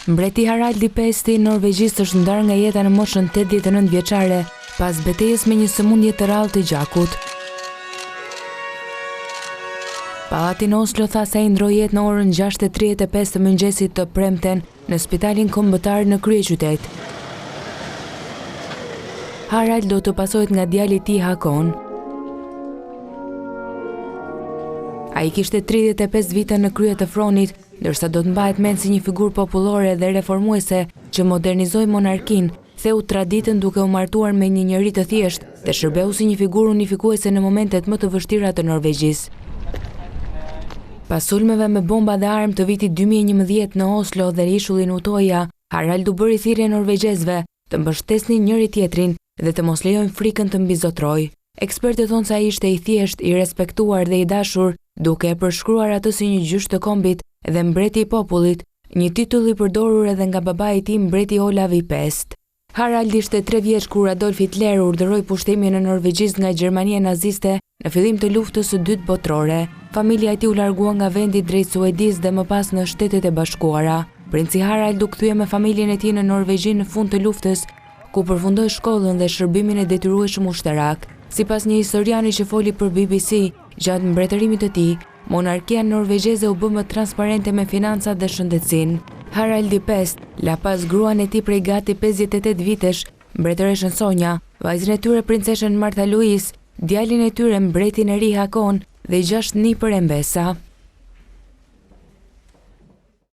Mbreti Haraldi V norvegjist është ndarë nga jeta në moshën 89 vjeçare pas betejës me një sëmundje të rrallë të gjakut. Pallati në Oslo tha se ai ndroi jetë në orën 6:35 të mëngjesit të premten në spitalin kombëtar në kryeqytet. Harald do të pasohet nga djali i tij Hakon. Ai kishte 35 vite në krye të fronit, ndërsa do të mbahet mend si një figurë popullore dhe reformuese që modernizoi monarkinë, theu traditën duke u martuar me një njerëz të thjeshtë dhe shërbeu si një figurë unifikuese në momentet më të vështira të Norvegjisë. Pas sulmeve me bomba dhe armë të vitit 2011 në Oslo dhe ishullin Utoya, Harald u bëri thirrje norvegjezëve të mbështesnin njëri tjetrin dhe të mos lejojnë frikën të mbizotrojë. Ekspertët thonë se ai ishte i thjeshtë, i respektuar dhe i dashur, duke e përshkruar atë si një gjysh të kombit dhe mbreti i popullit, një titull i përdorur edhe nga babai i tij, mbreti Olav I. Harald ishte 3 vjeç kur Adolf Hitler urdhëroi pushtimin në Norvegjisë nga Gjermania naziste në fillim të luftës së dytë botërore. Familja e tij u largua nga vendi drejt Suedisë dhe më pas në Shtetet e Bashkuara. Princi Harald u kthye me familjen e tij në Norvegji në fund të luftës, ku përfundoi shkollën dhe shërbimin e detyrueshëm ushtarak. Sipas një historiani që foli për BBC, gjatë mbretërimit të tij, monarkia norvegjeze u bë më transparente me financat dhe shëndetësinë. Harald I la pas gruan e tij prej gati 58 vitesh, mbretëreshën Sonja, vajzën e tyre princeshën Martha Louise, djalin e tyre mbretin e ri Hakon dhe 6 nipër e mbesa.